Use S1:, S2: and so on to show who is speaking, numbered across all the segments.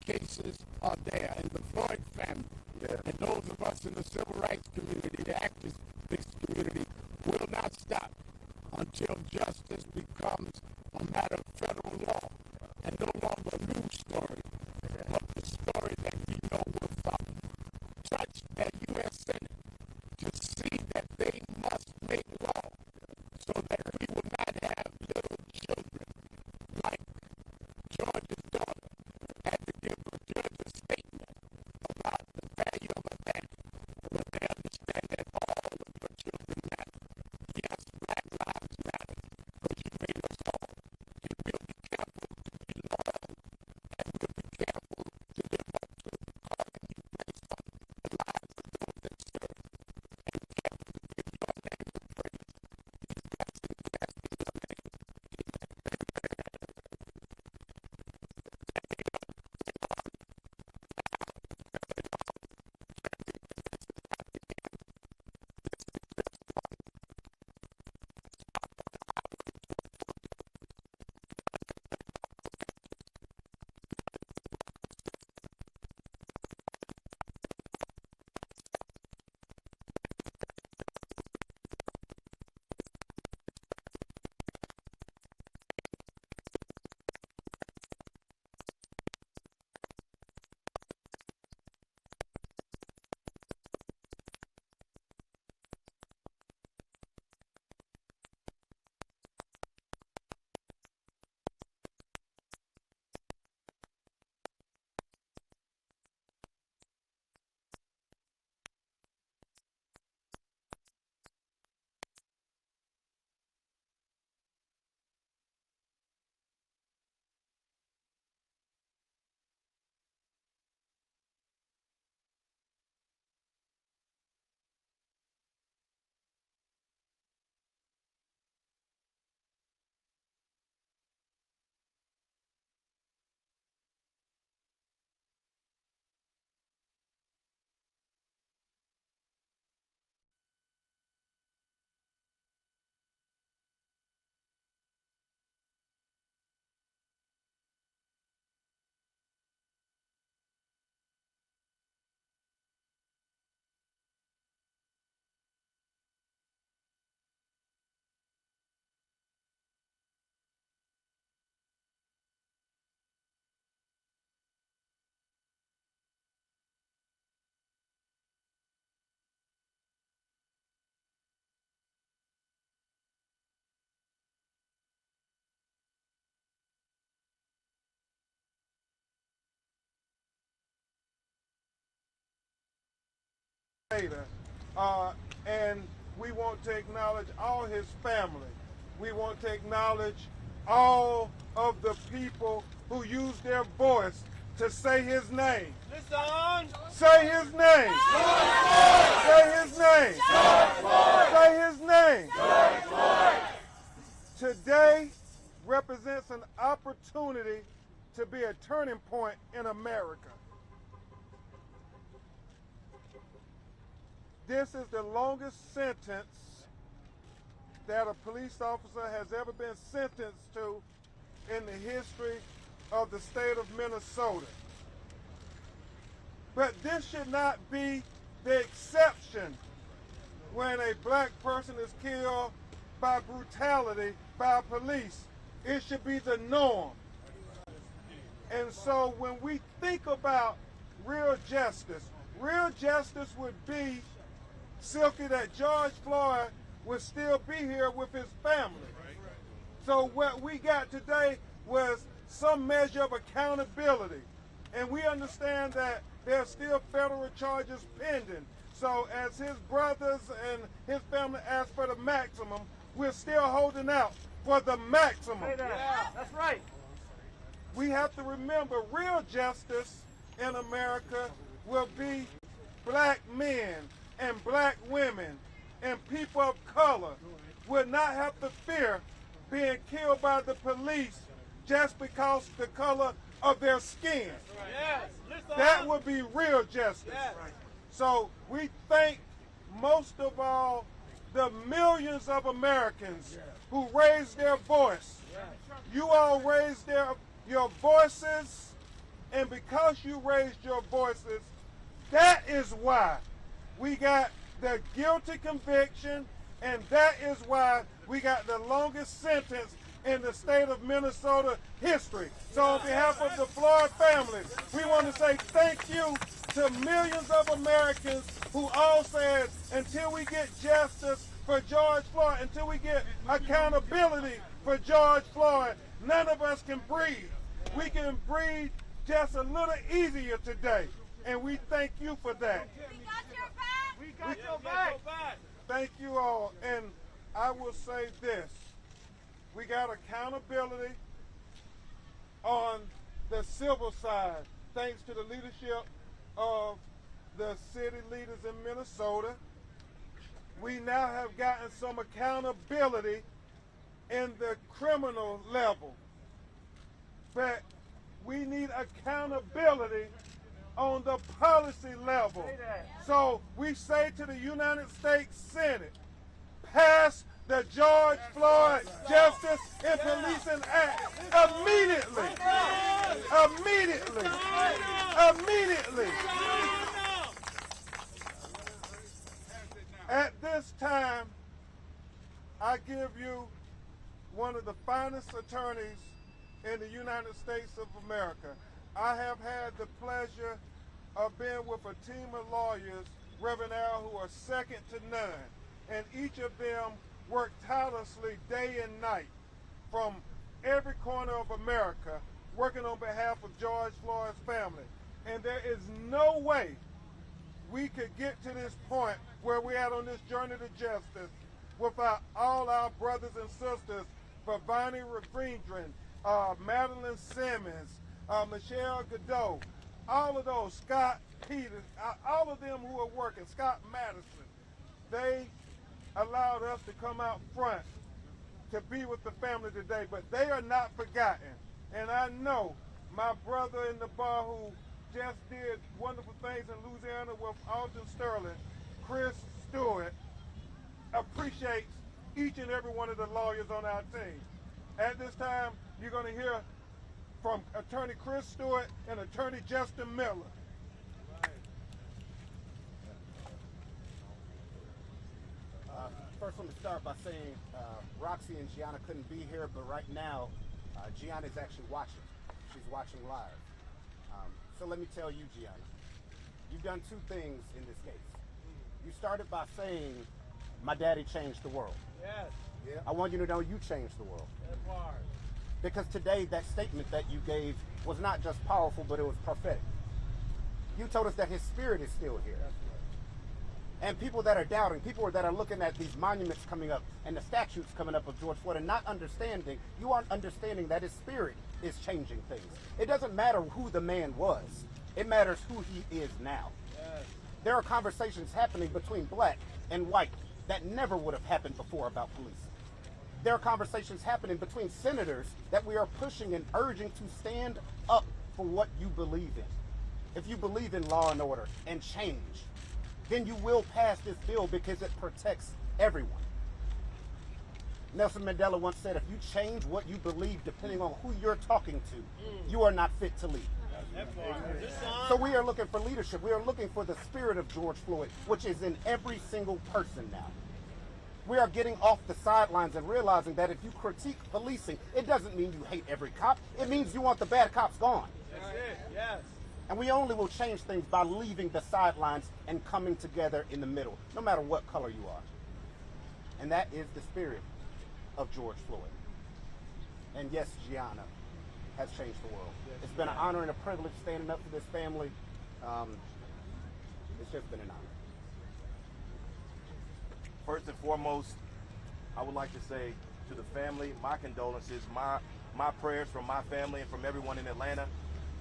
S1: cases are there, and the Floyd family, and those of us in the civil rights community, the activist community, will not stop until justice becomes a matter of federal law and no longer a news story, but the story that we know will touch that U.S. Senate to see that they must make law so that we will not have little children like George's daughter had to give George's statement about the value of a family, but they understand that all of your children matter. Yes, Black lives matter because you made us all. And we'll be careful to be loyal, and we'll be careful to live up to the calling you placed on the lives of those that serve, and careful to give your name the praise. These blessings we ask in your name.
S2: And we want to acknowledge all his family. We want to acknowledge all of the people who use their voice to say his name.
S3: Listen.
S2: Say his name. Say his name. Say his name. Today represents an opportunity to be a turning point in America. This is the longest sentence that a police officer has ever been sentenced to in the history of the state of Minnesota. But this should not be the exception when a black person is killed by brutality by police. It should be the norm. And so when we think about real justice would be, Silky, that George Floyd would still be here with his family. So what we got today was some measure of accountability. And we understand that there are still federal charges pending. So as his brothers and his family ask for the maximum, we're still holding out for the maximum.
S3: Yeah, that's right.
S2: We have to remember real justice in America will be black men and black women and people of color will not have to fear being killed by the police just because the color of their skin.
S3: Yes.
S2: That would be real justice.
S3: Yes.
S2: So we thank most of all the millions of Americans who raised their voice. You all raised your voices And because you raised your voices, that is why we got the guilty conviction, and that is why we got the longest sentence in the state of Minnesota history. So on behalf of the Floyd family, we want to say thank you to millions of Americans who all said, until we get justice for George Floyd, until we get accountability for George Floyd, none of us can breathe. We can breathe just a little easier today, and we thank you for that.
S4: We got your back.
S3: We got your back.
S2: Thank you all, and I will say this. We got accountability on the civil side, thanks to the leadership of the city leaders in Minnesota. We now have gotten some accountability in the criminal level, but we need accountability on the policy level. So we say to the United States Senate, pass the George Floyd Justice in Policing Act immediately. Immediately. Immediately. At this time, I give you one of the finest attorneys in the United States of America. I have had the pleasure of being with a team of lawyers, Reverend Al, who are second to none. And each of them work tirelessly day and night from every corner of America, working on behalf of George Floyd's family. And there is no way we could get to this point where we're at on this journey to justice without all our brothers and sisters, Vavani Greendren, Madeline Simmons, Michelle Godot, all of those, Scott Peters, all of them who are working, Scott Madison. They allowed us to come out front to be with the family today, but they are not forgotten. And I know my brother in the bar who just did wonderful things in Louisiana with Alton Sterling, Chris Stewart, appreciates each and every one of the lawyers on our team. At this time, you're going to hear from Attorney Chris Stewart and Attorney Justin Miller.
S5: First, let me start by saying Roxy and Gianna couldn't be here, but right now, Gianna is actually watching. She's watching live. So let me tell you, Gianna, you've done two things in this case. You started by saying, my daddy changed the world.
S3: Yes.
S5: Yeah. I want you to know you changed the world.
S3: That part.
S5: Because today, that statement that you gave was not just powerful, but it was prophetic. You told us that his spirit is still here. And people that are doubting, people that are looking at these monuments coming up and the statues coming up of George Floyd and not understanding, you aren't understanding that his spirit is changing things. It doesn't matter who the man was. It matters who he is now.
S3: Yes.
S5: There are conversations happening between black and white that never would have happened before about police. There are conversations happening between senators that we are pushing and urging to stand up for what you believe in. If you believe in law and order and change, then you will pass this bill because it protects everyone. Nelson Mandela once said, if you change what you believe depending on who you're talking to, you are not fit to lead. So we are looking for leadership. We are looking for the spirit of George Floyd, which is in every single person now. We are getting off the sidelines and realizing that if you critique policing, it doesn't mean you hate every cop. It means you want the bad cops gone.
S3: That's it. Yes.
S5: And we only will change things by leaving the sidelines and coming together in the middle, no matter what color you are. And that is the spirit of George Floyd. And yes, Gianna has changed the world. It's been an honor and a privilege standing up for this family. It's just been an honor.
S6: First and foremost, I would like to say to the family, my condolences, my prayers from my family and from everyone in Atlanta,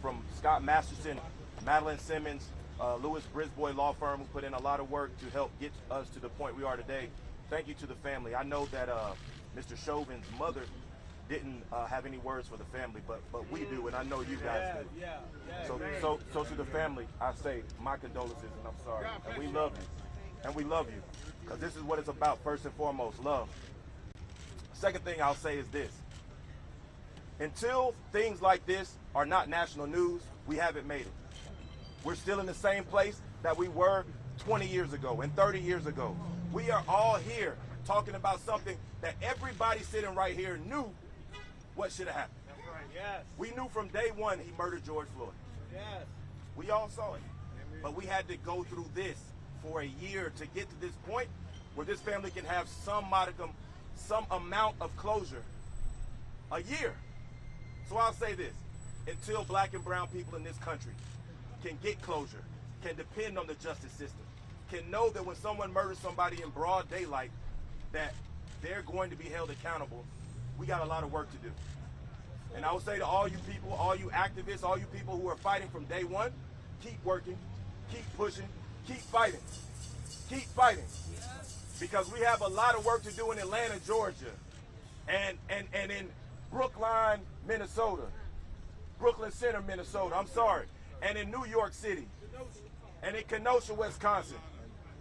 S6: from Scott Masterson, Madeline Simmons, Lewis Brisbois Law Firm, who put in a lot of work to help get us to the point we are today. Thank you to the family. I know that Mr. Chauvin's mother didn't have any words for the family, but we do, and I know you guys do. So to the family, I say my condolences, and I'm sorry. And we love you. And we love you. Because this is what it's about, first and foremost, love. Second thing I'll say is this. Until things like this are not national news, we haven't made it. We're still in the same place that we were 20 years ago and 30 years ago. We are all here talking about something that everybody sitting right here knew what should have happened.
S3: That's right. Yes.
S6: We knew from day one he murdered George Floyd.
S3: Yes.
S6: We all saw it. But we had to go through this for a year to get to this point where this family can have some amount of closure. A year. So I'll say this, until black and brown people in this country can get closure, can depend on the justice system, can know that when someone murders somebody in broad daylight, that they're going to be held accountable, we got a lot of work to do. And I will say to all you people, all you activists, all you people who are fighting from day one, keep working, keep pushing, keep fighting. Keep fighting. Because we have a lot of work to do in Atlanta, Georgia, and in Brookline, Minnesota, Brooklyn Center, Minnesota, I'm sorry, and in New York City, and in Kenosha, Wisconsin,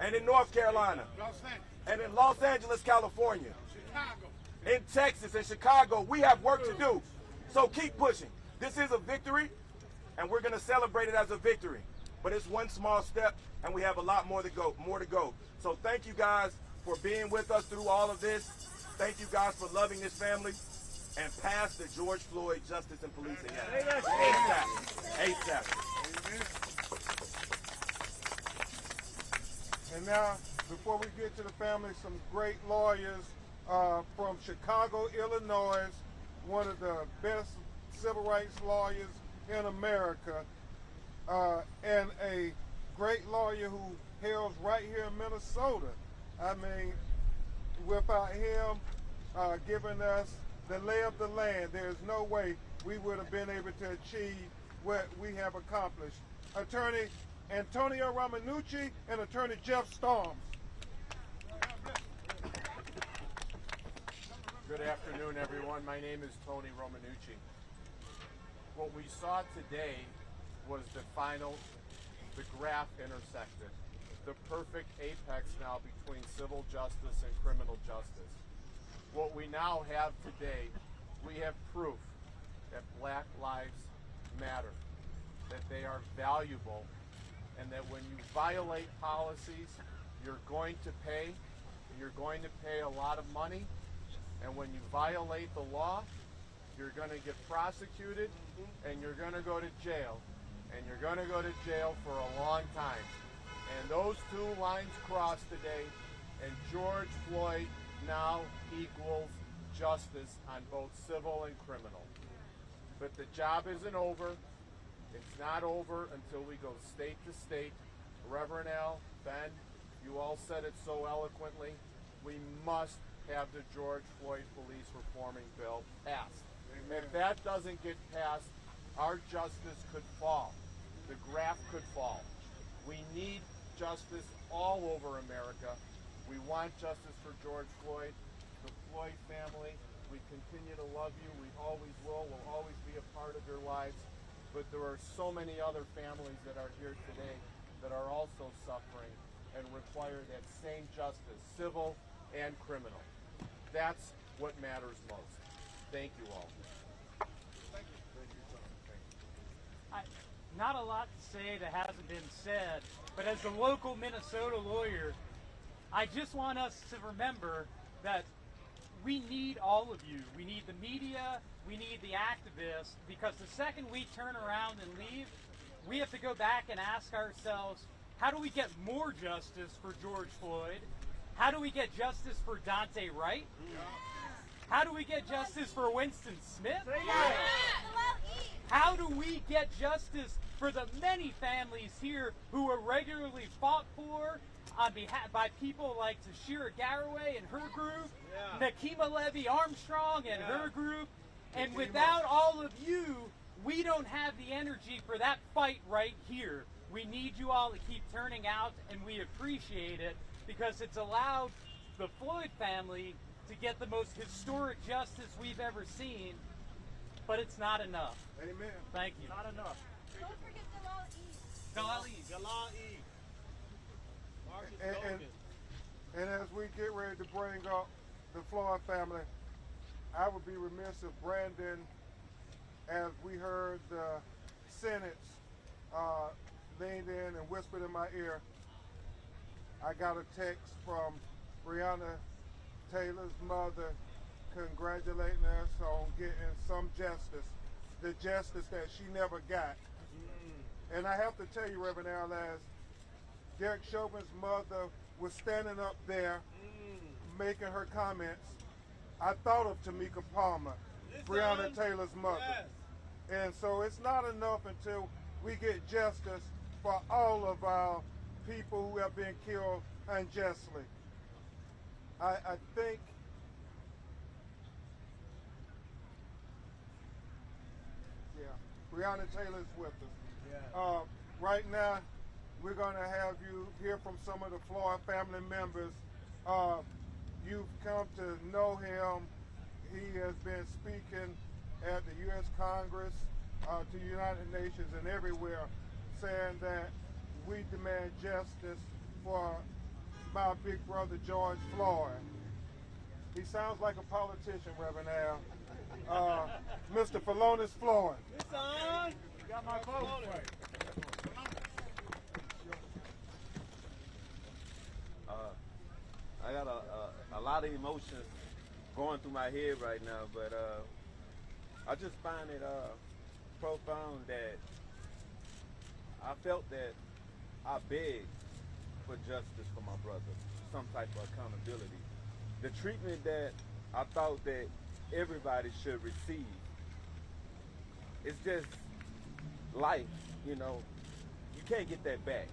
S6: and in North Carolina, and in Los Angeles, California, in Texas and Chicago. We have work to do. So keep pushing. This is a victory, and we're going to celebrate it as a victory. But it's one small step, and we have a lot more to go. So thank you guys for being with us through all of this. Thank you guys for loving this family. And pass the George Floyd Justice and Policing Act. ASAP.
S2: And now, before we get to the family, some great lawyers from Chicago, Illinois, one of the best civil rights lawyers in America, and a great lawyer who hails right here in Minnesota. I mean, without him giving us the lay of the land, there's no way we would have been able to achieve what we have accomplished. Attorney Antonio Romanucci and Attorney Jeff Storms.
S4: Good afternoon, everyone. My name is Tony Romanucci. What we saw today was the graph intersected, the perfect apex now between civil justice and criminal justice. What we now have today, we have proof that Black lives matter, that they are valuable, and that when you violate policies, you're going to pay, and you're going to pay a lot of money, and when you violate the law, you're going to get prosecuted, and you're going to go to jail, and you're going to go to jail for a long time. And those two lines cross today, and George Floyd now equals justice on both civil and criminal. But the job isn't over. It's not over until we go state to state. Reverend Al, Ben, you all said it so eloquently. We must have the George Floyd Police Reforming Bill passed. Amen. If that doesn't get passed, our justice could fall. The graph could fall. We need justice all over America. We want justice for George Floyd, the Floyd family. We continue to love you. We always will. We'll always be a part of your lives. But there are so many other families that are here today that are also suffering and require that same justice, civil and criminal. That's what matters most. Thank you all. Thank you. Thank you, Tom. Thank you.
S7: Not a lot to say that hasn't been said, but as a local Minnesota lawyer, I just want us to remember that we need all of you. We need the media, we need the activists, because the second we turn around and leave, we have to go back and ask ourselves, how do we get more justice for George Floyd? How do we get justice for Dante Wright? How do we get justice for Winston Smith? How do we get justice for the many families here who are regularly fought for on behalf by people like Tashira Garraway and her group, Nakima Levy Armstrong and her group, and without all of you, we don't have the energy for that fight right here. We need you all to keep turning out, and we appreciate it because it's allowed the Floyd family to get the most historic justice we've ever seen, but it's not enough.
S2: Amen.
S7: Thank you.
S3: Not enough.
S8: Don't forget
S7: Jalal Eid.
S3: Jalal Eid. Marcus Logan.
S2: And as we get ready to bring up the Floyd family, I would be remiss if Brandon as we heard the sentence leaned in and whispered in my ear, I got a text from Breonna Taylor's mother congratulating us on getting some justice, the justice that she never got. And I have to tell you, Reverend Al, as Derek Chauvin's mother was standing up there making her comments, I thought of Tamika Palmer, Breonna Taylor's mother.
S3: Yes.
S2: And so it's not enough until we get justice for all of our people who have been killed unjustly. I think Breonna Taylor's with us.
S3: Yeah.
S2: Right now, we're going to have you hear from some of the Floyd family members. You've come to know him. He has been speaking at the U.S. Congress, to the United Nations and everywhere, saying that we demand justice for my big brother George Floyd. He sounds like a politician, Reverend Al. Mr. Felonis Floyd.
S3: It's on. Got my vote.
S8: I got a lot of emotions going through my head right now, but I just find it profound that I felt that I begged for justice for my brother, some type of accountability. The treatment that I thought that everybody should receive, it's just life, you know. You can't get that back.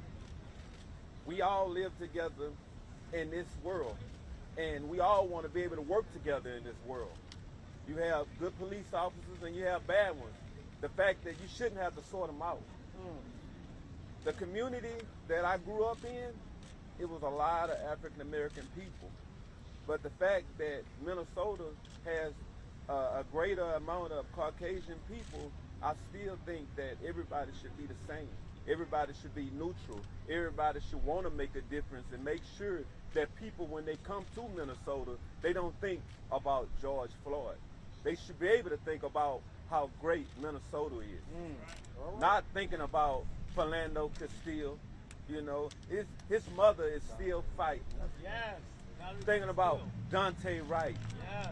S8: We all live together in this world, and we all want to be able to work together in this world. You have good police officers and you have bad ones. The fact that you shouldn't have to sort them out. The community that I grew up in, it was a lot of African American people. But the fact that Minnesota has a greater amount of Caucasian people, I still think that everybody should be the same. Everybody should be neutral. Everybody should want to make a difference and make sure that people, when they come to Minnesota, they don't think about George Floyd. They should be able to think about how great Minnesota is. Not thinking about Philando Castile, you know. His mother is still fighting.
S3: Yes.
S8: Thinking about Dante Wright.
S3: Yes.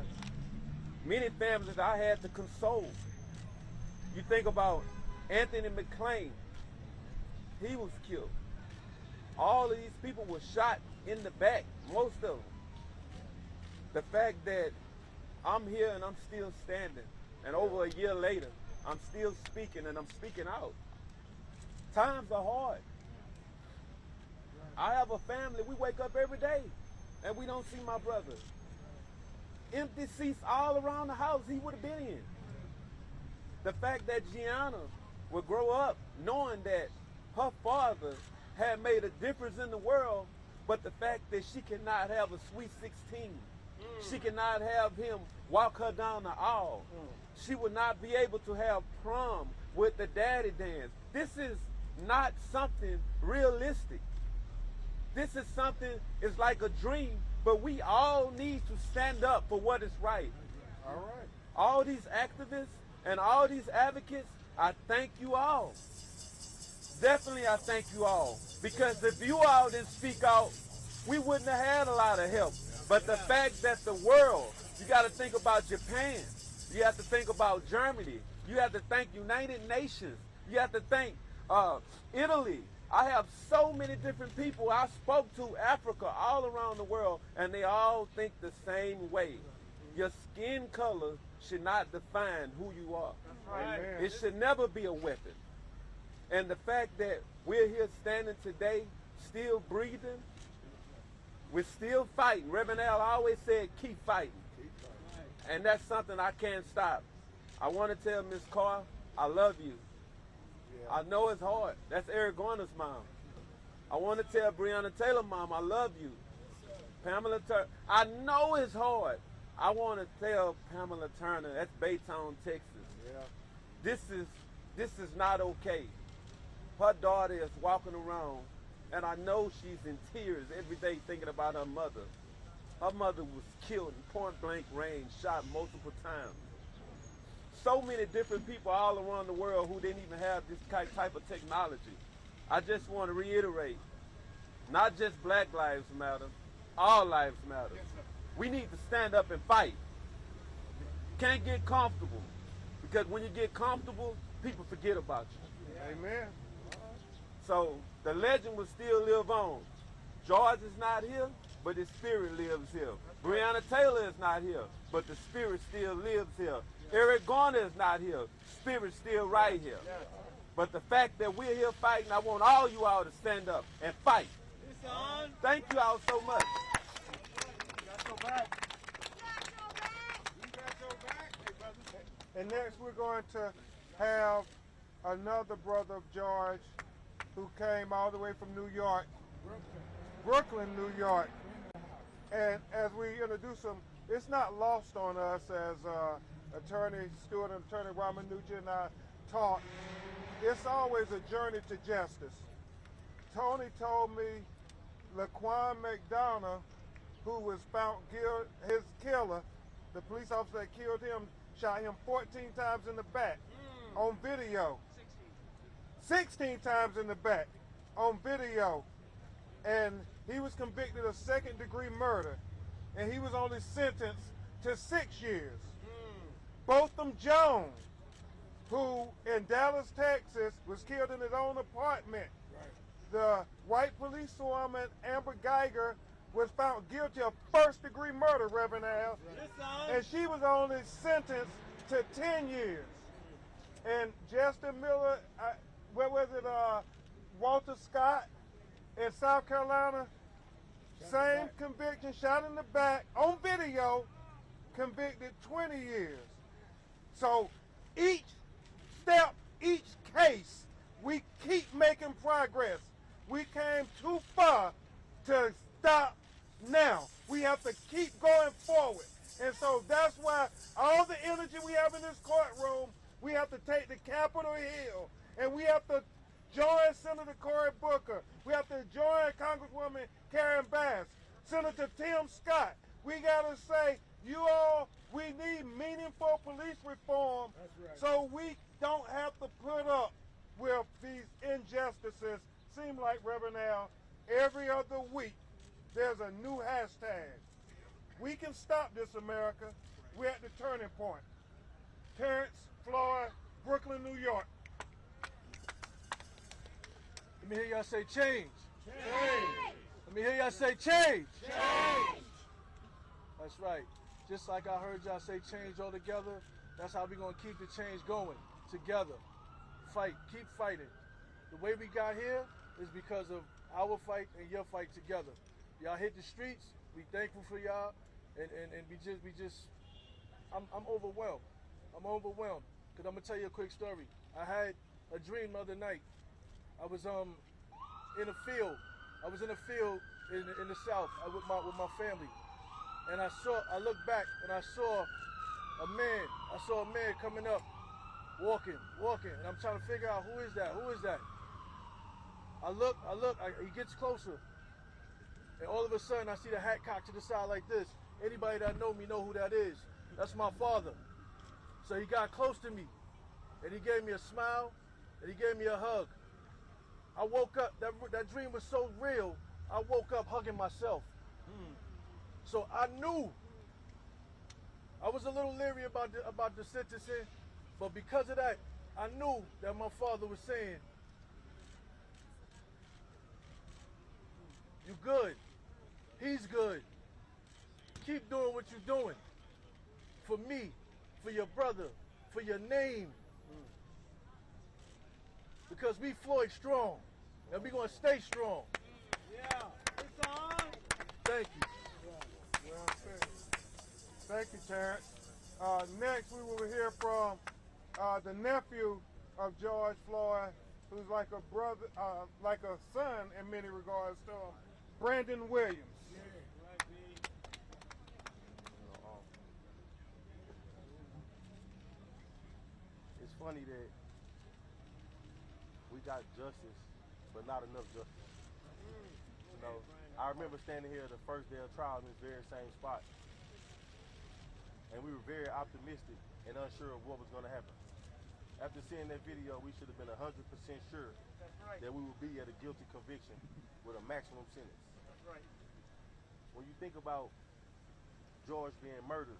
S8: Many families I had to console. You think about Anthony McClain. He was killed. All of these people were shot in the back, most of them. The fact that I'm here and I'm still standing, and over a year later, I'm still speaking and I'm speaking out. Times are hard. I have a family, we wake up every day and we don't see my brother. Empty seats all around the house he would have been in. The fact that Gianna would grow up knowing that her father had made a difference in the world, but the fact that she cannot have a sweet 16, she cannot have him walk her down the aisle. She would not be able to have prom with the daddy dance. This is not something realistic. This is something, it's like a dream, but we all need to stand up for what is right.
S2: All right.
S8: All these activists and all these advocates, I thank you all. Definitely I thank you all. Because if you all didn't speak out, we wouldn't have had a lot of help. But the fact that the world, you got to think about Japan. You have to think about Germany. You have to think United Nations. You have to think Italy. I have so many different people I spoke to, Africa, all around the world, and they all think the same way. Your skin color should not define who you are.
S3: Right.
S8: It should never be a weapon. And the fact that we're here standing today, still breathing, we're still fighting. Reverend Al always said, keep fighting. And that's something I can't stop. I want to tell Miss Carr, I love you. I know it's hard. That's Eric Garner's mom. I want to tell Breonna Taylor's mom, I love you. Pamela Turner, I know it's hard. I want to tell Pamela Turner, that's Baytown, Texas. This is not okay. Her daughter is walking around, and I know she's in tears every day thinking about her mother. Her mother was killed in point blank range, shot multiple times. so many different people all around the world who didn't even have this type of technology. I just want to reiterate, not just Black Lives Matter, all lives matter. We need to stand up and fight. Can't get comfortable, because when you get comfortable, people forget about you.
S2: Amen.
S8: So the legend will still live on. George is not here, but his spirit lives here. Breonna Taylor is not here, but the spirit still lives here. Eric Garner is not here. Spirit's still right here. But the fact that we're here fighting, I want all you all to stand up and fight. Thank you all so much.
S2: And next we're going to have another brother of George who came all the way from New York, Brooklyn, New York. And as we introduce him, it's not lost on us as Attorney Stewart and Attorney Ramanujan and I talk. It's always a journey to justice. Tony told me Laquan McDonough, who was found guilty, his killer, the police officer that killed him, shot him 14 times in the back on video. 16 times in the back on video. And he was convicted of second-degree murder, and he was only sentenced to 6 years. Botham Jones, who in Dallas, Texas, was killed in his own apartment. The white police woman, Amber Geiger, was found guilty of first-degree murder, Reverend Al, and she was only sentenced to 10 years. And Justin Miller, where was it, Walter Scott in South Carolina, same conviction, shot in the back, on video, convicted 20 years. So each step, each case, we keep making progress. We came too far to stop now. We have to keep going forward. And so that's why all the energy we have in this courtroom, we have to take to Capitol Hill, and we have to join Senator Cory Booker. We have to join Congresswoman Karen Bass, Senator Tim Scott. We got to say, you all, we need meaningful police reform so we don't have to put up with these injustices. Seem like, Reverend Al, every other week there's a new hashtag. We can stop this, America. We're at the turning point. Terrence, Floyd, Brooklyn, New York.
S3: Let me hear y'all say change.
S2: Change.
S3: Let me hear y'all say change.
S2: Change.
S3: That's right. Just like I heard y'all say change all together, that's how we're going to keep the change going together. Fight. Keep fighting. The way we got here is because of our fight and your fight together. Y'all hit the streets. We thankful for y'all. And I'm overwhelmed. I'm overwhelmed. Because I'm going to tell you a quick story. I had a dream the other night. I was in a field. I was in a field in the South with my family. And I looked back and I saw a man coming up, walking. And I'm trying to figure out who is that? I look, he gets closer. And all of a sudden I see the hat cocked to the side like this. Anybody that know me know who that is. That's my father. So he got close to me and he gave me a smile and he gave me a hug. I woke up, that dream was so real, I woke up hugging myself. So I knew, I was a little leery about the sentencing, but because of that, I knew that my father was saying, you good, he's good, keep doing what you're doing, for me, for your brother, for your name, because we Floyd strong, and we gonna stay strong.
S2: Yeah, it's on.
S3: Thank you.
S2: Well said. Thank you, Terrence. Next, we will hear from the nephew of George Floyd, who's like a brother, like a son in many regards to him, Brandon Williams.
S6: It's funny that we got justice, but not enough justice. You know, I remember standing here the first day of trial in this very same spot. and we were very optimistic and unsure of what was going to happen. After seeing that video, we should have been 100% sure that we would be at a guilty conviction with a maximum sentence.
S3: That's right.
S6: When you think about George being murdered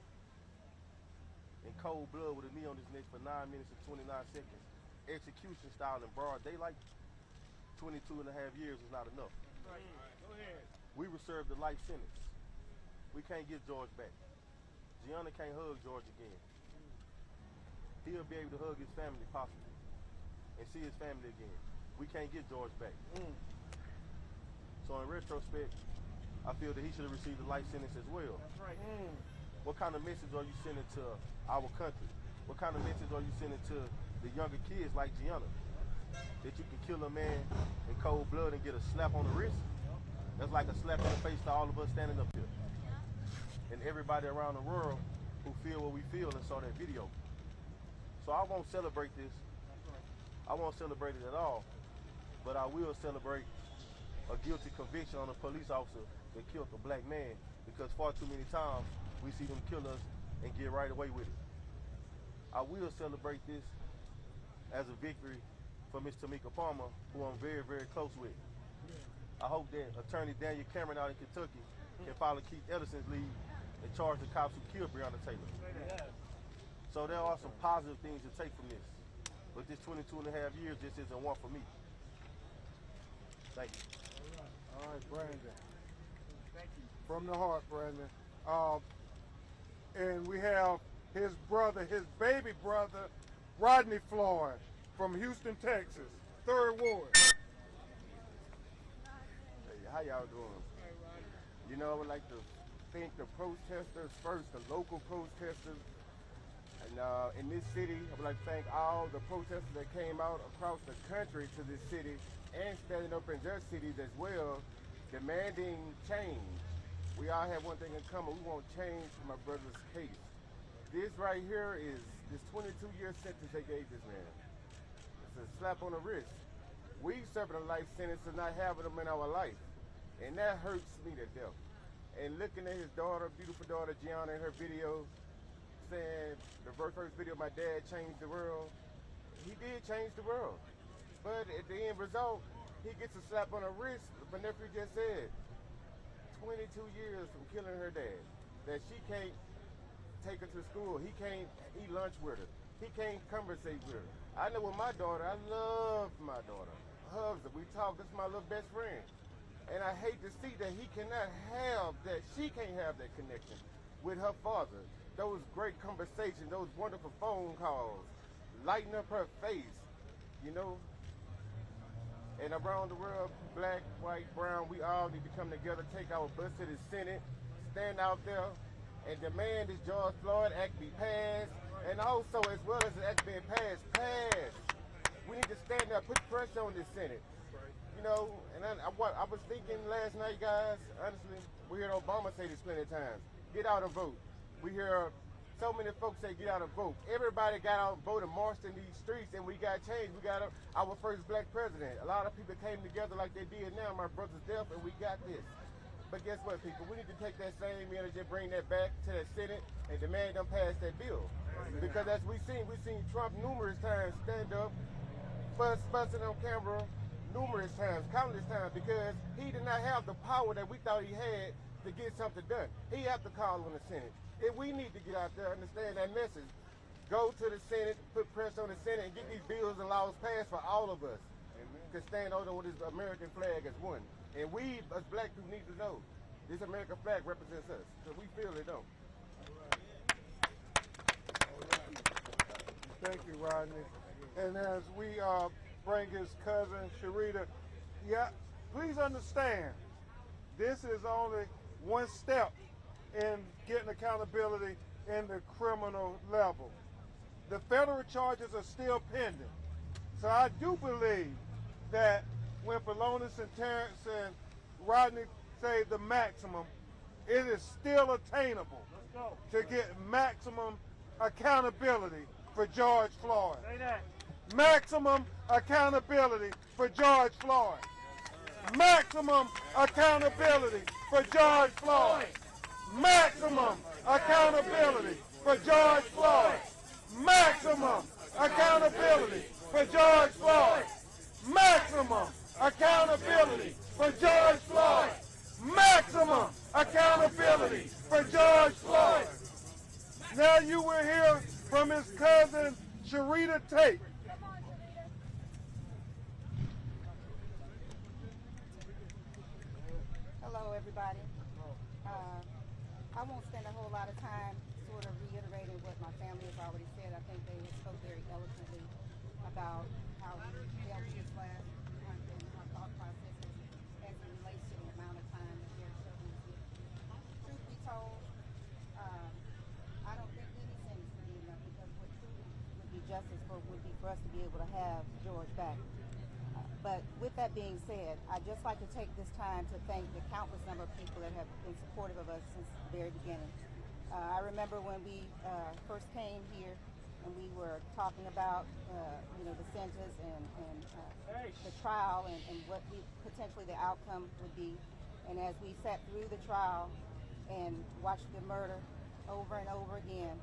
S6: in cold blood with a knee on his neck for 9 minutes and 29 seconds, execution style in broad daylight, 22 and a half years is not enough.
S3: Right. Go ahead.
S6: We were served a life sentence. We can't get George back. Gianna can't hug George again. He'll be able to hug his family possibly and see his family again. We can't get George back. So in retrospect, I feel that he should have received a life sentence as well.
S3: That's right.
S6: What kind of message are you sending to our country? What kind of message are you sending to the younger kids like Gianna? That you can kill a man in cold blood and get a slap on the wrist? That's like a slap in the face to all of us standing up here. And everybody around the world who feel what we feel and saw that video. So I won't celebrate this. I won't celebrate it at all. But I will celebrate a guilty conviction on a police officer that killed a black man, because far too many times we see them kill us and get right away with it. I will celebrate this as a victory for Ms. Tamika Palmer, who I'm very, very close with. I hope that Attorney Daniel Cameron out in Kentucky can follow Keith Ellison's lead and charge the cops who killed Breonna Taylor. So there are some positive things to take from this. But this 22 and a half years just isn't one for me. Thank you.
S2: All right, Brandon.
S3: Thank you.
S2: From the heart, Brandon. And we have his brother, his baby brother, Rodney Floyd from Houston, Texas, 3rd Ward.
S9: Hey, how y'all doing?
S3: Hey, Rodney.
S9: You know, I would like to thank the protesters first, the local protesters. And in this city, I would like to thank all the protesters that came out across the country to this city and standing up in their cities as well, demanding change. We all have one thing in common. We want change for my brother's case. This right here is this 22-year sentence they gave this man. It's a slap on the wrist. We serving a life sentence for not having him in our life. And that hurts me to death. And looking at his daughter, beautiful daughter, Gianna, in her video, saying the very first video, my dad changed the world. He did change the world. But at the end result, he gets a slap on the wrist. My nephew just said, 22 years from killing her dad, that she can't take her to school. He can't eat lunch with her. He can't conversate with her. I know with my daughter, I love my daughter. Hugs her, we talk, this is my little best friend. And I hate to see that he cannot have that, she can't have that connection with her father. Those great conversations, those wonderful phone calls, lighting up her face, you know. And around the world, black, white, brown, we all need to come together, take our bus to the Senate, stand out there, and demand this George Floyd Act be passed, and also, as well as the act being passed. We need to stand up, put pressure on this Senate. You know, and I was thinking last night, guys, honestly, we heard Obama say this plenty of times, get out and vote. We hear so many folks say get out and vote. Everybody got out and voted, marched in these streets, and we got change. We got our first black president. A lot of people came together like they did now, my brother's death, and we got this. But guess what, people? We need to take that same energy, bring that back to the Senate, and demand them pass that bill. Because as we've seen Trump numerous times stand up, fussing on camera, numerous times, countless times, because he did not have the power that we thought he had to get something done. He had to call on the Senate. If we need to get out there, understand that message. Go to the Senate, put pressure on the Senate, and get these bills and laws passed for all of us. To stand over with this American flag as one. And we, as black people, need to know this American flag represents us, because we feel it don't.
S2: Thank you, Rodney. And as we bring his cousin, Sharita, please understand, this is only one step in getting accountability in the criminal level. The federal charges are still pending. So I do believe that when Phalonis and Terrence and Rodney say the maximum, it is still attainable to get maximum accountability for George Floyd.
S3: Say that.
S2: Maximum accountability for George Floyd. Maximum accountability for George Floyd. Maximum accountability for George Floyd. Maximum accountability for George Floyd. Maximum accountability for George Floyd. Maximum accountability for George Floyd. Now you will hear from his cousin, Sharita Tate.
S10: Hello, everybody. I won't spend a whole lot of time sort of reiterating what my family has already said. I think they spoke very eloquently about how we dealt with this last month and our thought processes as it relates to the amount of time that Derek Chauvin was given. Truth be told, I don't think any sentence would be enough, because what truly would be justice would be for us to be able to have George back. But with that being said, I'd just like to take this time to thank the countless number of people that have been supportive of us since the very beginning. I remember when we first came here and we were talking about the sentence and the trial and what potentially the outcome would be. And as we sat through the trial and watched the murder over and over again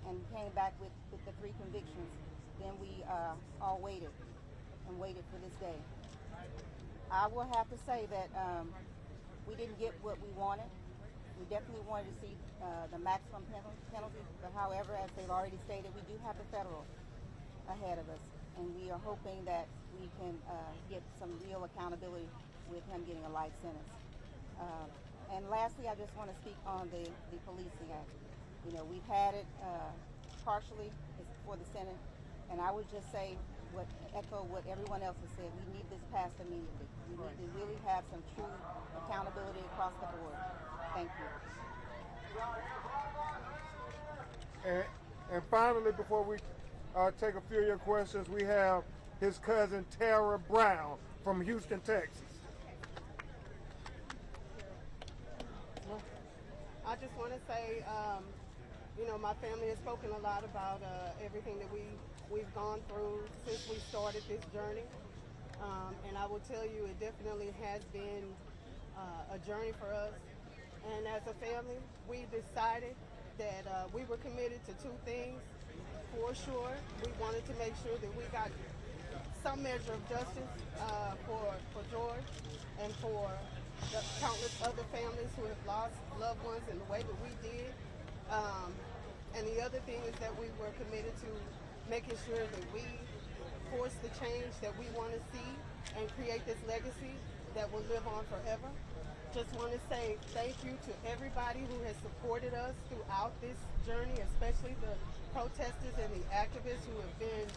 S10: and came back with the 3 convictions, then we all waited and waited for this day. I will have to say that we didn't get what we wanted. We definitely wanted to see the maximum penalty, but however, as they've already stated, we do have the federal ahead of us, and we are hoping that we can get some real accountability with him getting a life sentence. And lastly, I just want to speak on the Policing Act. We've had it partially for the Senate, and I would just say, echo what everyone else has said. We need this passed immediately. We need to really have some true accountability across the board. Thank you.
S2: And finally, before we take a few of your questions, we have his cousin Tara Brown from Houston, Texas.
S11: I just want to say, my family has spoken a lot about everything that we've gone through since we started this journey. And I will tell you, it definitely has been a journey for us. And as a family, we decided that we were committed to 2 things. For sure, we wanted to make sure that we got some measure of justice for George and for the countless other families who have lost loved ones in the way that we did. And the other thing is that we were committed to making sure that we force the change that we want to see and create this legacy that will live on forever. Just want to say thank you to everybody who has supported us throughout this journey, especially the protesters and the activists who have been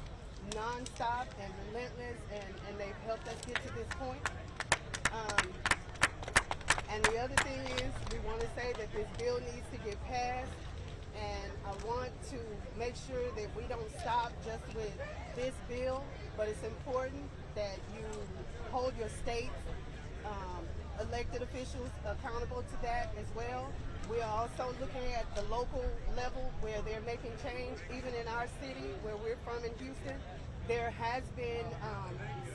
S11: nonstop and relentless, and they've helped us get to this point. And the other thing is, we want to say that this bill needs to get passed, and I want to make sure that we don't stop just with this bill, but it's important that you hold your state elected officials accountable to that as well. We are also looking at the local level where they're making change. Even in our city, where we're from in Houston, there has been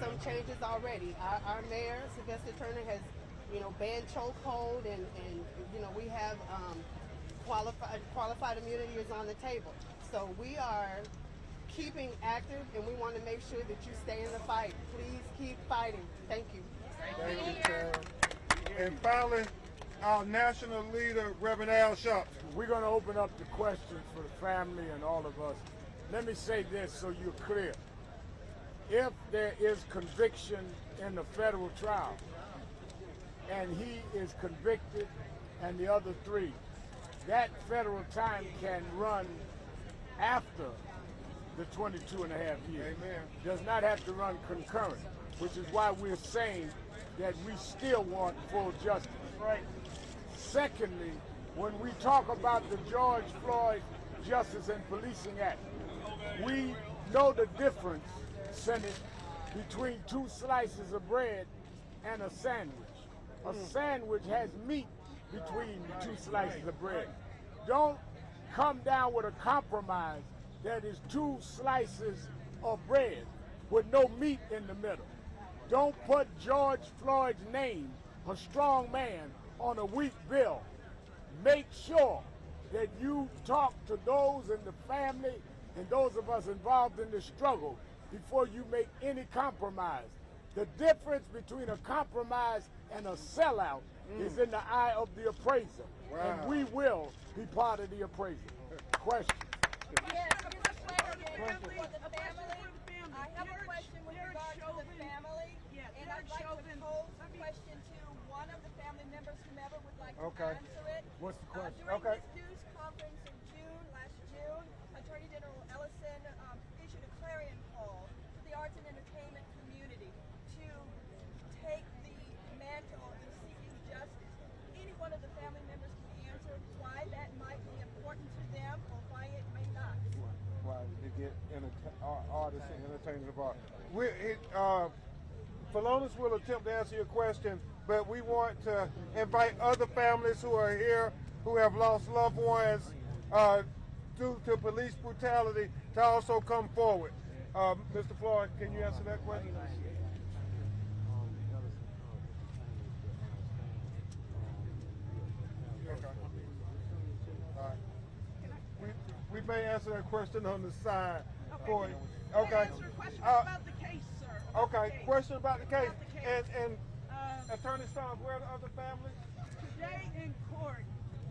S11: some changes already. Our mayor, Sylvester Turner, has banned chokehold, and we have qualified immunity is on the table. So we are keeping active, and we want to make sure that you stay in the fight. Please keep fighting. Thank you.
S2: Thank you, Tara. And finally, our national leader, Reverend Al Sharpton.
S1: We're going to open up the questions for the family and all of us. Let me say this so you're clear. If there is conviction in the federal trial, and he is convicted and the other 3, that federal time can run after the 22 and a half years.
S2: Amen.
S1: Does not have to run concurrent, which is why we're saying that we still want full justice.
S3: Right.
S1: Secondly, when we talk about the George Floyd Justice and Policing Act, we know the difference, Senate, between 2 slices of bread and a sandwich. A sandwich has meat between the 2 slices of bread. Don't come down with a compromise that is 2 slices of bread with no meat in the middle. Don't put George Floyd's name, a strong man, on a weak bill. Make sure that you talk to those in the family and those of us involved in the struggle before you make any compromise. The difference between a compromise and a sellout is in the eye of the appraiser.
S2: Wow.
S1: And we will be part of the appraiser. Question.
S12: Yes, for the family. I have a question with regard to the family, and I'd like to pose a question to one of the family members, whomever would like to answer it.
S1: What's the question?
S12: During this news conference in last June, Attorney General Ellison issued a clarion call to the arts and entertainment community to take the mantle in seeking justice. Any one of the family members can answer why that might be important to them or why it may not.
S2: Why they get artists and entertainers involved. Philonis will attempt to answer your question, but we want to invite other families who are here who have lost loved ones due to police brutality to also come forward. Mr. Floyd, can you answer that question? We may answer that question on the side for you. Okay.
S13: Question about the case, sir.
S2: Okay. Question about the case. And Attorney Storms, where are the other families?
S13: Today in court,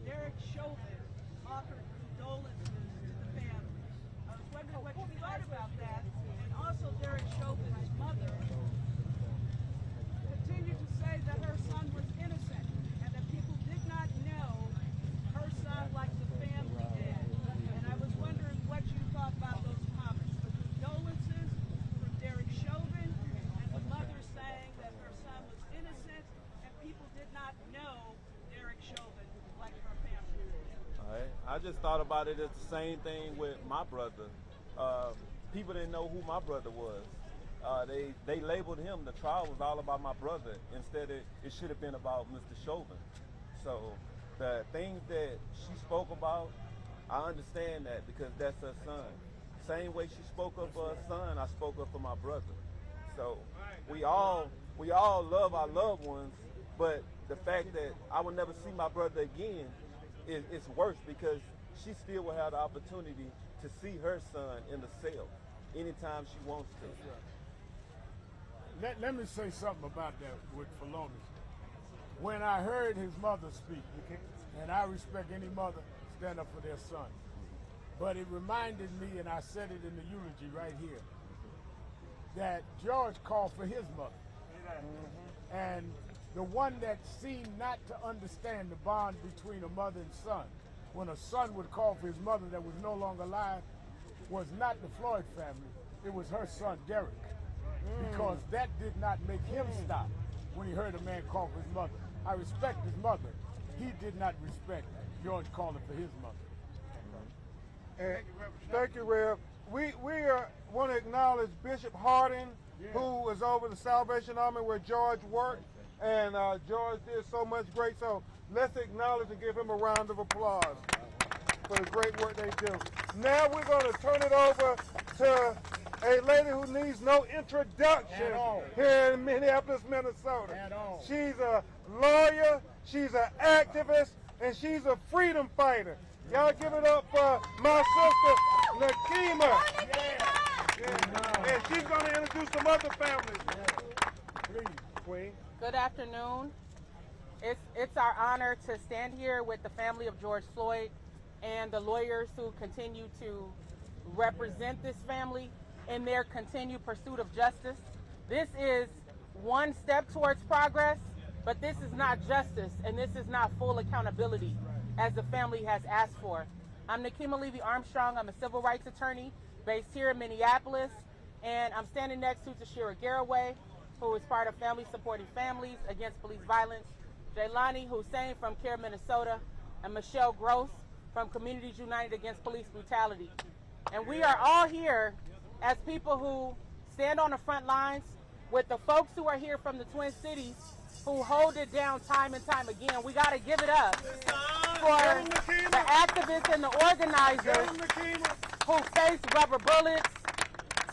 S13: Derek Chauvin offered condolences to the family. I was wondering what you thought about that. And also Derek Chauvin's mother continued to say that her son was innocent and that people did not know her son like the family did. And I was wondering what you thought about those comments. The condolences from Derek Chauvin and the mother saying that her son was innocent and people did not know Derek Chauvin like her family did.
S8: All right. I just thought about it as the same thing with my brother. People didn't know who my brother was. They labeled him. The trial was all about my brother. Instead, it should have been about Mr. Chauvin. So the things that she spoke about, I understand that because that's her son. Same way she spoke up for her son, I spoke up for my brother. So we all love our loved ones, but the fact that I will never see my brother again is worse because she still will have the opportunity to see her son in the cell anytime she wants to.
S1: Let me say something about that with Philonis. When I heard his mother speak, and I respect any mother stand up for their son, but it reminded me, and I said it in the eulogy right here, that George called for his mother. And the one that seemed not to understand the bond between a mother and son, when a son would call for his mother that was no longer alive, was not the Floyd family, it was her son, Derek. Because that did not make him stop when he heard a man call for his mother. I respect his mother. He did not respect George calling for his mother.
S2: Thank you, Rev. We want to acknowledge Bishop Harding, who was over the Salvation Army where George worked, and George did so much great. So let's acknowledge and give him a round of applause for the great work they do. Now we're going to turn it over to a lady who needs no introduction here in Minneapolis, Minnesota. She's a lawyer, she's an activist, and she's a freedom fighter. Y'all give it up for my sister, Nakima. And she's going to introduce some other families. Please, Queen.
S14: Good afternoon. It's our honor to stand here with the family of George Floyd and the lawyers who continue to represent this family in their continued pursuit of justice. This is one step towards progress, but this is not justice, and this is not full accountability as the family has asked for. I'm Nakima Levy Armstrong. I'm a civil rights attorney based here in Minneapolis, and I'm standing next to Tashira Garraway, who is part of Family Supporting Families Against Police Violence, Jaylani Hussein from CARE Minnesota, and Michelle Gross from Communities United Against Police Brutality. And we are all here as people who stand on the front lines with the folks who are here from the Twin Cities who hold it down time and time again. We got to give it up for the activists and the organizers who face rubber bullets,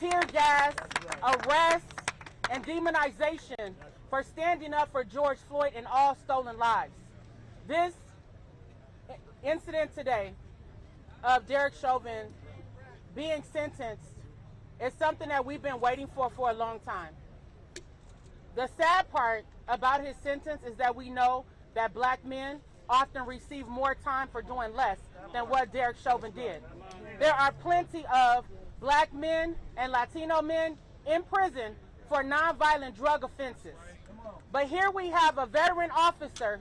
S14: tear gas, arrests, and demonization for standing up for George Floyd and all stolen lives. This, incident today of Derek Chauvin being sentenced is something that we've been waiting for a long time. The sad part about his sentence is that we know that black men often receive more time for doing less than what Derek Chauvin did. There are plenty of black men and Latino men in prison for nonviolent drug offenses. But here we have a veteran officer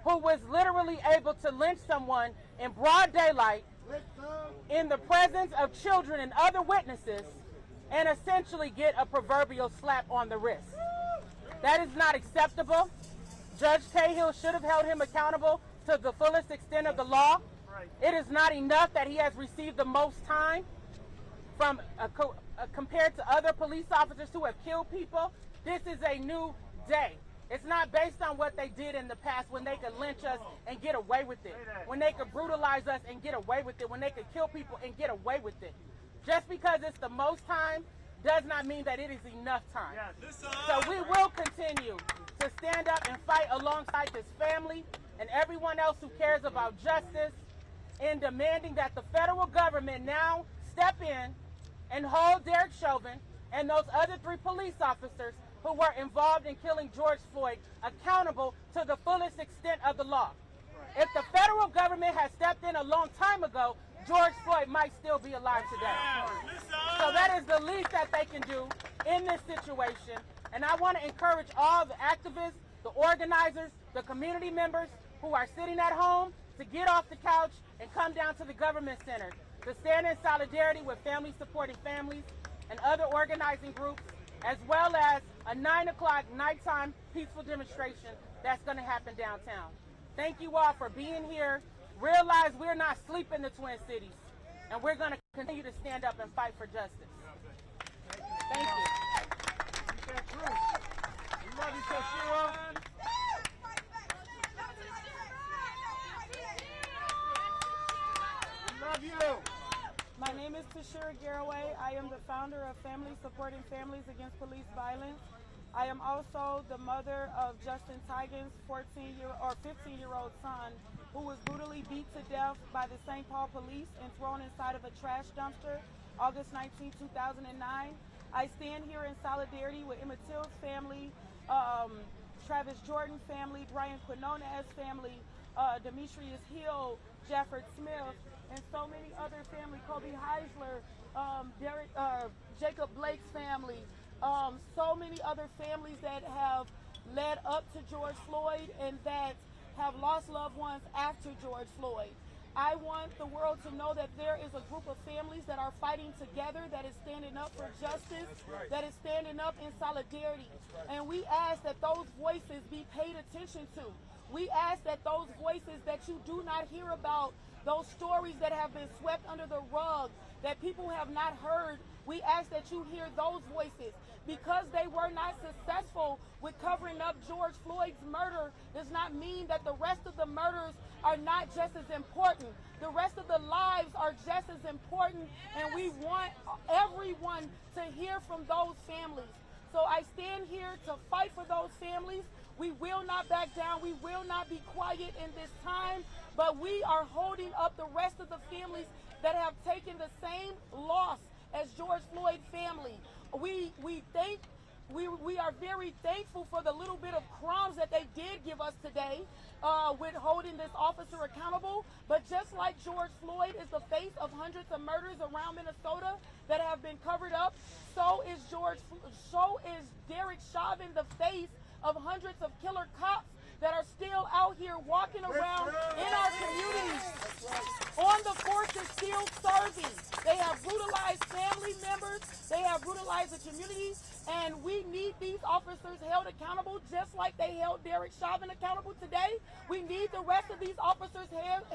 S14: who was literally able to lynch someone in broad daylight in the presence of children and other witnesses and essentially get a proverbial slap on the wrist. That is not acceptable. Judge Cahill should have held him accountable to the fullest extent of the law. It is not enough that he has received the most time from compared to other police officers who have killed people. This is a new day. It's not based on what they did in the past when they could lynch us and get away with it, when they could brutalize us and get away with it, when they could kill people and get away with it. Just because it's the most time does not mean that it is enough time. So we will continue to stand up and fight alongside this family and everyone else who cares about justice in demanding that the federal government now step in and hold Derek Chauvin and those other 3 police officers who were involved in killing George Floyd accountable to the fullest extent of the law. If the federal government had stepped in a long time ago, George Floyd might still be alive today. So that is the least that they can do in this situation. And I want to encourage all the activists, the organizers, the community members who are sitting at home to get off the couch and come down to the government center to stand in solidarity with Families Supporting Families and other organizing groups, as well as a 9 o'clock nighttime peaceful demonstration that's going to happen downtown. Thank you all for being here. Realize we're not asleep in the Twin Cities, and we're going to continue to stand up and fight for justice. Thank you.
S2: We love you, Tashira. We love you.
S15: My name is Tashira Garraway. I am the founder of Families Supporting Families Against Police Violence. I am also the mother of Justin Tigan's 15-year-old son, who was brutally beat to death by the St. Paul police and thrown inside of a trash dumpster August 19, 2009. I stand here in solidarity with Emmett Till's family, Travis Jordan family, Brian Quinones family, Demetrius Hill, Jafford Smith, and so many other families, Kobe Heisler, Jacob Blake's family, so many other families that have led up to George Floyd and that have lost loved ones after George Floyd. I want the world to know that there is a group of families that are fighting together, that is standing up for justice, that is standing up in solidarity. And we ask that those voices be paid attention to. We ask that those voices that you do not hear about, those stories that have been swept under the rug, that people have not heard, we ask that you hear those voices. Because they were not successful with covering up George Floyd's murder does not mean that the rest of the murders are not just as important. The rest of the lives are just as important, and we want everyone to hear from those families. So I stand here to fight for those families. We will not back down. We will not be quiet in this time, but we are holding up the rest of the families that have taken the same loss as George Floyd family. We are very thankful for the little bit of crumbs that they did give us today with holding this officer accountable. But just like George Floyd is the face of hundreds of murders around Minnesota that have been covered up, so is Derek Chauvin the face of hundreds of killer cops that are still out here walking around in our communities on the forces, still serving. They have brutalized family members, they have brutalized the community, and we need these officers held accountable just like they held Derek Chauvin accountable today. We need the rest of these officers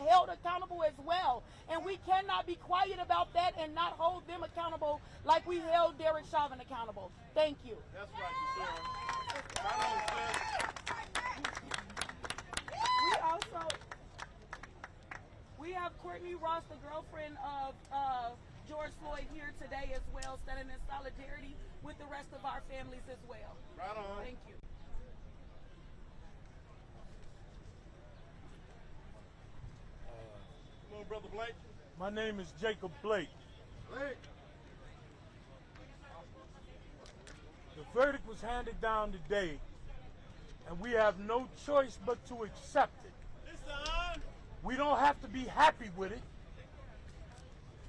S15: held accountable as well. And we cannot be quiet about that and not hold them accountable like we held Derek Chauvin accountable. Thank you.
S2: That's right,
S15: We have Courtney Ross, the girlfriend of George Floyd, here today as well, standing in solidarity with the rest of our families as well.
S2: Right on.
S15: Thank you.
S2: Blake? My name is Jacob Blake. The verdict was handed down today, and we have no choice but to accept it. Listen. We don't have to be happy with it,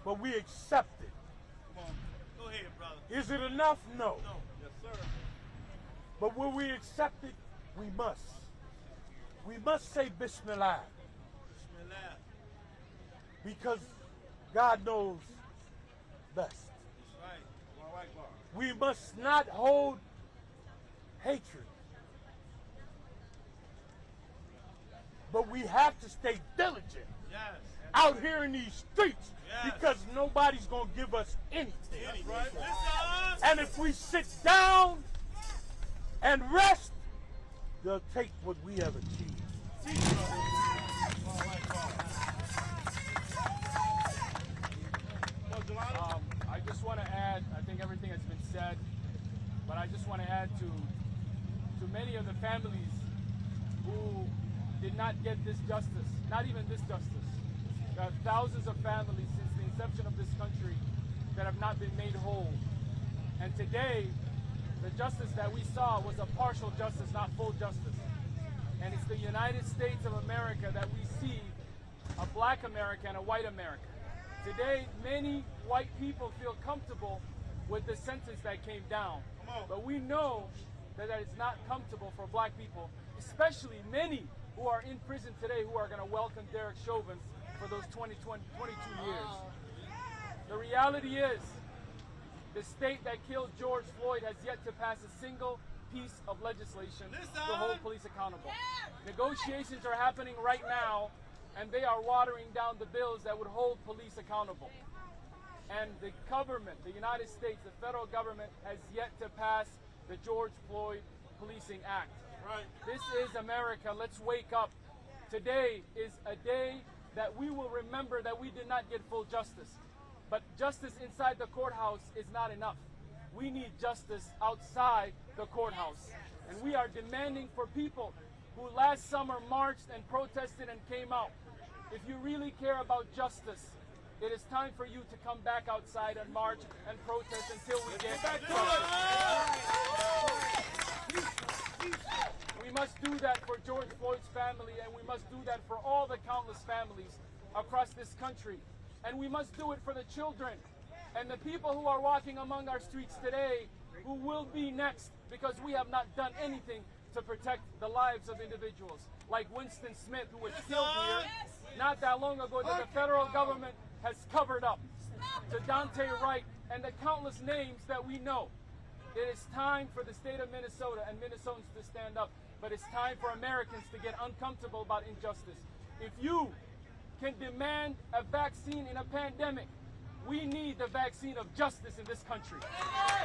S2: but we accept it.
S16: Come on. Go ahead, brother.
S2: Is it enough? No.
S16: No. Yes, sir.
S2: But will we accept it? We must. We must say Bismillah.
S16: Bismillah.
S2: Because God knows best.
S16: That's right. All right, bar.
S2: We must not hold hatred. But we have to stay diligent out here in these streets because nobody's going to give us anything.
S16: That's right.
S2: And if we sit down and rest, they'll take what we have achieved.
S17: I just want to add, I think everything has been said, but I just want to add to many of the families who did not get this justice, not even this justice. There are thousands of families since the inception of this country that have not been made whole. And today, the justice that we saw was a partial justice, not full justice. And it's the United States of America that we see a black America and a white America. Today, many white people feel comfortable with the sentence that came down. But we know that it's not comfortable for black people, especially many who are in prison today who are going to welcome Derek Chauvin for those 22 years. The reality is, the state that killed George Floyd has yet to pass a single piece of legislation to hold police accountable. Negotiations are happening right now, and they are watering down the bills that would hold police accountable. And the government, the United States, the federal government, has yet to pass the George Floyd Policing Act.
S2: Right.
S17: This is America. Let's wake up. Today is a day that we will remember that we did not get full justice. But justice inside the courthouse is not enough. We need justice outside the courthouse. And we are demanding for people who last summer marched and protested and came out. If you really care about justice, it is time for you to come back outside and march and protest until we get justice. We must do that for George Floyd's family, and we must do that for all the countless families across this country. And we must do it for the children and the people who are walking among our streets today, who will be next, because we have not done anything to protect the lives of individuals like Winston Smith, who was killed here not that long ago, that the federal government has covered up, to Dante Wright and the countless names that we know. It is time for the state of Minnesota and Minnesotans to stand up, but it's time for Americans to get uncomfortable about injustice. If you can demand a vaccine in a pandemic, we need the vaccine of justice in this country.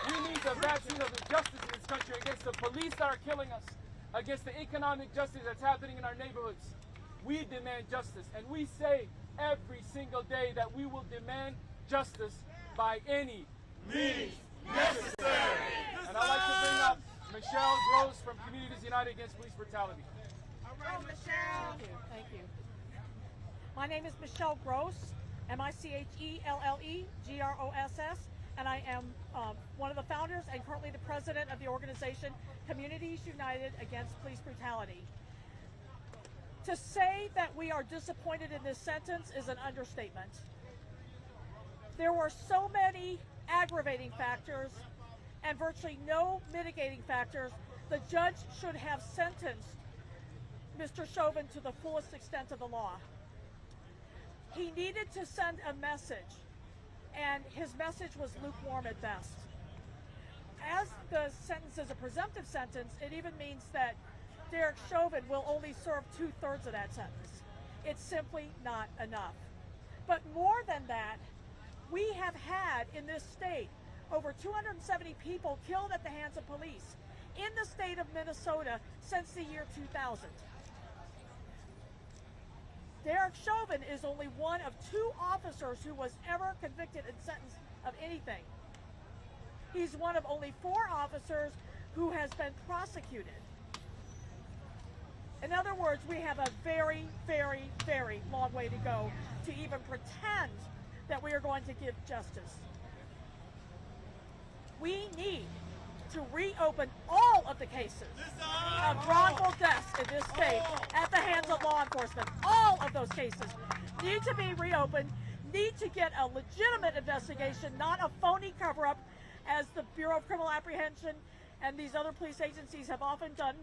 S17: We need the vaccine of the justice in this country against the police that are killing us, against the economic justice that's happening in our neighborhoods. We demand justice, and we say every single day that we will demand justice by any means necessary. And I'd like to bring up Michelle Gross from Communities United Against Police Brutality.
S18: All right, Michelle. Thank you. My name is Michelle Gross, MICHELLEGROSS, and I am one of the founders and currently the president of the organization Communities United Against Police Brutality. To say that we are disappointed in this sentence is an understatement. There were so many aggravating factors and virtually no mitigating factors. The judge should have sentenced Mr. Chauvin to the fullest extent of the law. He needed to send a message, and his message was lukewarm at best. As the sentence is a presumptive sentence, it even means that Derek Chauvin will only serve 2/3 of that sentence. It's simply not enough. But more than that, we have had in this state over 270 people killed at the hands of police in the state of Minnesota since the year 2000. Derek Chauvin is only one of 2 officers who was ever convicted and sentenced of anything. He's one of only 4 officers who has been prosecuted. In other words, we have a very, very, very long way to go to even pretend that we are going to give justice. We need to reopen all of the cases of wrongful deaths in this state at the hands of law enforcement. All of those cases need to be reopened, need to get a legitimate investigation, not a phony cover-up as the Bureau of Criminal Apprehension and these other police agencies have often done.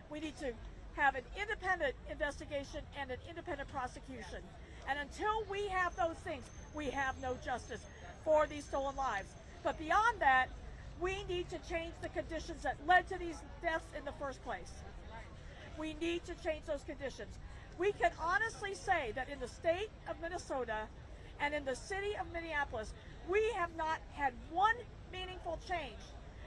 S18: We need to have an independent investigation and an independent prosecution. And until we have those things, we have no justice for these stolen lives. But beyond that, we need to change the conditions that led to these deaths in the first place. We need to change those conditions. We can honestly say that in the state of Minnesota and in the city of Minneapolis, we have not had one meaningful change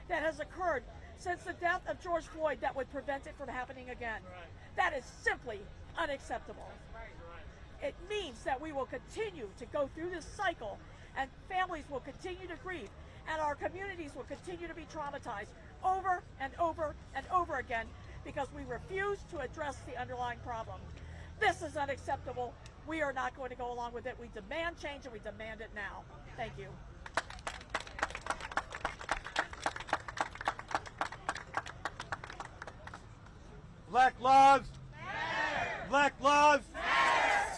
S18: that has occurred since the death of George Floyd that would prevent it from happening again. That is simply unacceptable. It means that we will continue to go through this cycle, and families will continue to grieve, and our communities will continue to be traumatized over and over and over again because we refuse to address the underlying problem. This is unacceptable. We are not going to go along with it. We demand change, and we demand it now. Thank you.
S9: Black lives. Black lives.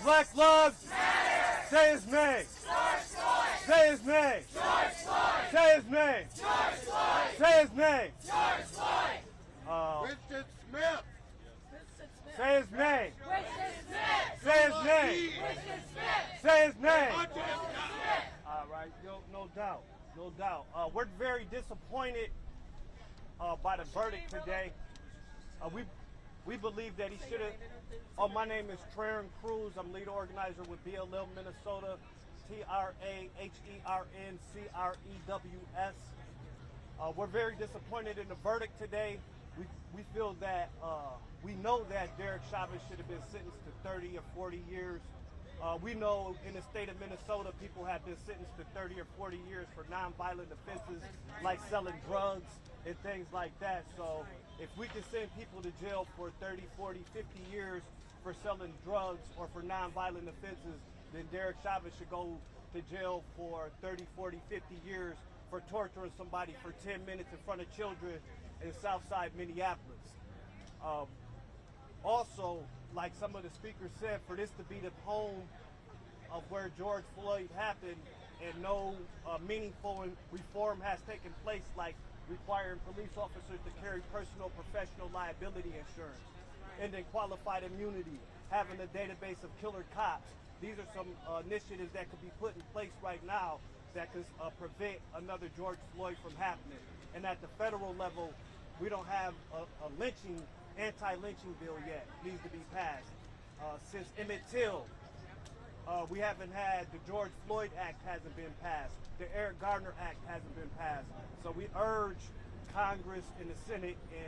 S9: Black lives. Say his name. Say his name. Say his name. Say his name.
S16: Richard Smith.
S9: Say his name. Say his name. Say his name. All right, no doubt, no doubt. We're very disappointed by the verdict today. We believe that he should have. My name is Traren Cruz. I'm lead organizer with BLM Minnesota. TRAHERNCREWS. We're very disappointed in the verdict today. We feel that we know that Derek Chauvin should have been sentenced to 30 or 40 years. We know in the state of Minnesota, people have been sentenced to 30 or 40 years for nonviolent offenses like selling drugs and things like that. So if we can send people to jail for 30, 40, 50 years for selling drugs or for nonviolent offenses, then Derek Chauvin should go to jail for 30, 40, 50 years for torturing somebody for 10 minutes in front of children in Southside Minneapolis. Also, like some of the speakers said, for this to be the home of where George Floyd happened and no meaningful reform has taken place, like requiring police officers to carry personal professional liability insurance, and then qualified immunity, having a database of killer cops. These are some initiatives that could be put in place right now that could prevent another George Floyd from happening. And at the federal level, we don't have a anti-lynching bill yet. It needs to be passed. Since Emmett Till, we haven't had the George Floyd Act hasn't been passed. The Eric Garner Act hasn't been passed. So we urge Congress and the Senate and